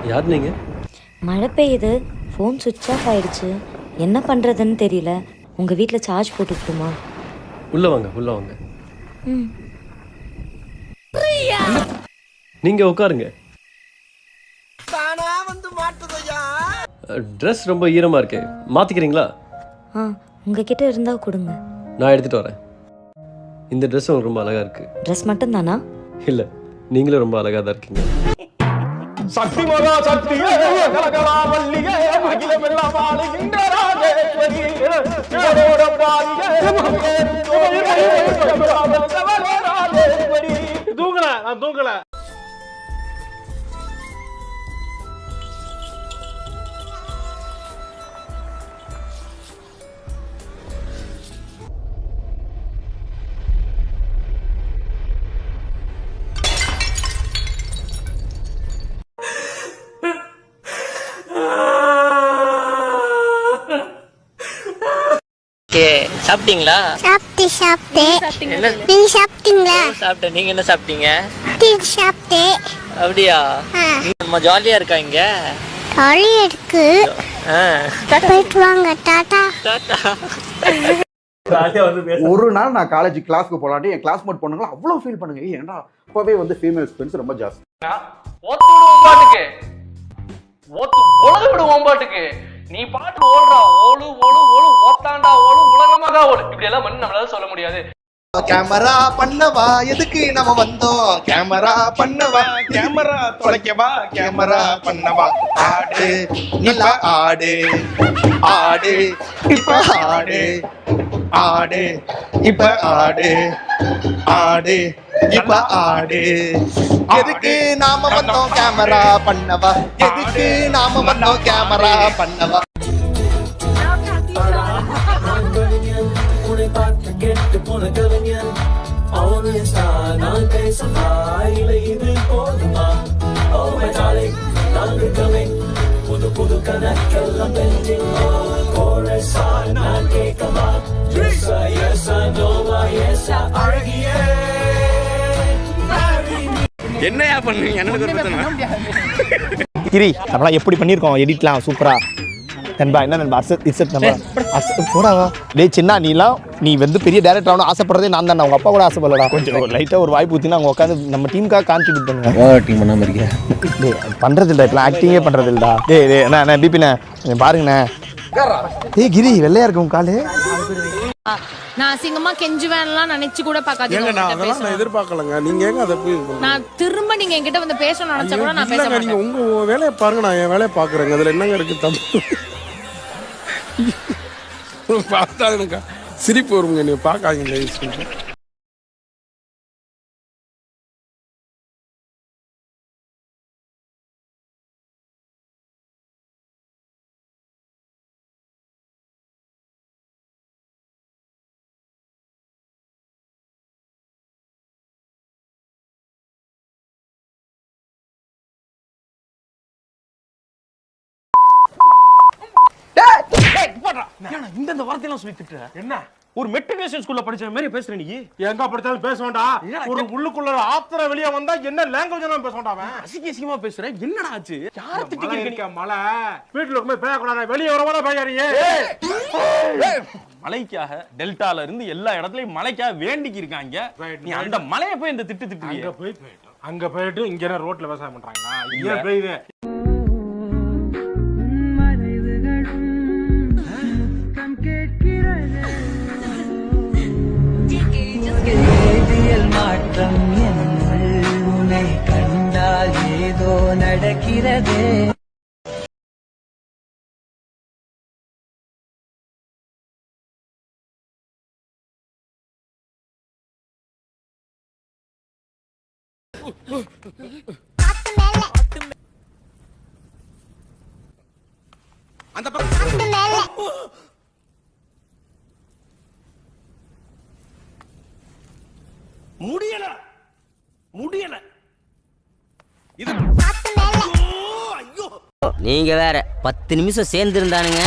யார் நீங்க? மழை பெய்யுது, ஃபோன் சுவிட்ச் ஆஃப் ஆயிடுச்சு. என்ன பண்ணுறதுன்னு தெரியல. உங்கள் வீட்டில் சார்ஜ் போட்டுக்கிட்டுமா? உள்ள வாங்க, உள்ள வாங்க. ம். நீங்க உட்காருங்க. ட்ரெஸ் ரொம்ப ஈரமா இருக்கு, மாத்திக்கிறீங்களா? உங்ககிட்ட இருந்தால் கொடுங்க. நான் எடுத்துட்டு வரேன். இந்த ட்ரெஸ் உங்களுக்கு ரொம்ப அழகா இருக்கு. ட்ரெஸ் மட்டும் தானா? இல்ல, நீங்களும் ரொம்ப அழகா தான் இருக்கீங்க. சக்தி மகா சக்தியே கலகலாவல்லியே அகிலமெல்லாம் ஆளுகின்ற ராஜேஸ்வரி சிவனோட பாரியே ராஜேஸ்வரி. தூங்கல, நான் தூங்கல. சாப்பிட்டீங்களா? சாப்பிட்டேன். நீங்க சாப்பிட்டீங்களா? சாப்பிட்டேன். நீங்க என்ன சாப்பிட்டீங்க? சாப்பிட்டேன். அப்படியா? நம்ம ஜாலியா இருக்கா இங்க? ஜாலியா இருக்கு. போயிட்டு வாங்க. டாடா. ஒரு நாள் நான் காலேஜ் கிளாஸ்க்கு போலான்ட்டு என் கிளாஸ்மேட் பொண்ணுங்களா அவ்வளவு ஃபீல் பண்ணுங்க. ஏன்டா அப்பவே வந்து ஃபீமேல் ஸ்பென்ஸ் ரொம்ப ஜாஸ்தி. ஓத்து உலக விடு ஓம்பாட்டுக்கு நீ பாட்டு ஓடுறா, ஓடு ஓடு ஓடு ஓத்தாண்டா ஓடு உலகமாக ஓடு, இப்படி எல்லாம் பண்ணி நம்மளால சொல்ல முடியாது. கேமரா பண்ணவா, எதுக்கு நம்ம வந்தோம்? கேமரா பண்ணவா, கேமரா தொலைக்கவா, கேமரா பண்ணவா. ஆடு நல்லா ஆடு, ஆடு இப்ப ஆடு, ஆடு இப்ப ஆடு, ஆடு இப்ப ஆடு. எதுக்கு நாம வந்தோம்? கேமரா பண்ணவா, எதுக்கு நாம வந்தோம்? கேமரா பண்ணவா. என்னையா பண்ணுவீங்க? கிரி நம்மளாம் எப்படி பண்ணியிருக்கோம் எடிட்லாம் சூப்பரா. நண்பா என்ன நண்பா இசட் நம்ம போடாவா டே சின்ன நீ வந்து பெரிய டேரக்டர் ஆகணும் ஆசைப்படுறதே நான் தான். உங்க அப்பா கூட ஆசைப்படலடா. கொஞ்சம் லைட்டாக ஒரு வாய்ப்பு ஊற்றினா அவங்க உட்காந்து நம்ம டீமுக்காக கான்ட்ரிபியூட் பண்ணுங்க. டீம் பண்ணாம இருக்கேன் பண்ணுறது இல்லை இப்பெல்லாம் ஆக்டிங்கே பண்ணுறது இல்லைடா. டே என்ன பிபிண்ணே கொஞ்சம் பாருங்கண்ணே. ஏய் கிரி வெள்ளையா இருக்கும் காலு. நான் அசிங்கமா கெஞ்சுவேன்லாம் நினைச்சு கூட பார்க்காதீங்க. நான் எதிர்பார்க்கலங்க. நீங்க ஏங்க அதை போய் நான் திரும்ப நீங்க என்கிட்ட வந்து பேசணும்னு நினைச்சா கூட நான் பேச மாட்டேன். நீங்க உங்க வேலையை பாருங்க, நான் என் வேலையை பாக்குறேங்க. அதுல என்னங்க இருக்கு? பார்த்தா எனக்கு சிரிப்பு வருங்க. நீங்க பார்க்காதீங்க. இந்த வார்த்தையெல்லாம் சொல்லி திட்டுற என்ன? ஒரு மெட்ரிகுலேஷன் ஸ்கூல்ல படிச்ச மாதிரி பேசுற நீ. எங்க படிச்சாலும் பேசுவான்டா. ஒரு உள்ளுக்குள்ள ஆத்திர வெளிய வந்தா என்ன லாங்குவேஜ் எல்லாம் பேசுவான்டா அவன். அசிங்கமா பேசுற. என்னடா ஆச்சு? யார திட்டிக்கிறீங்க? மலை வீட்டுல இருக்குமே பேய கூடாது. வெளிய வரவா பேயறீங்க? மலைக்காக டெல்டால இருந்து எல்லா இடத்துலயும் மலைக்காக வேண்டிக்கி இருக்காங்க. நீ அந்த மலையை போய் இந்த திட்டு திட்டுவீங்க. அங்க போயிட்டு இங்க என்ன ரோட்ல விவசாயம் பண்றாங்களா? இங்க பெய்யுது. மாற்றம் உன்னை கண்டால் ஏதோ நடக்கிறது. அந்த முடியல இது. நீங்க வேற 10 நிமிஷம் சேர்ந்து இருந்தானுங்க.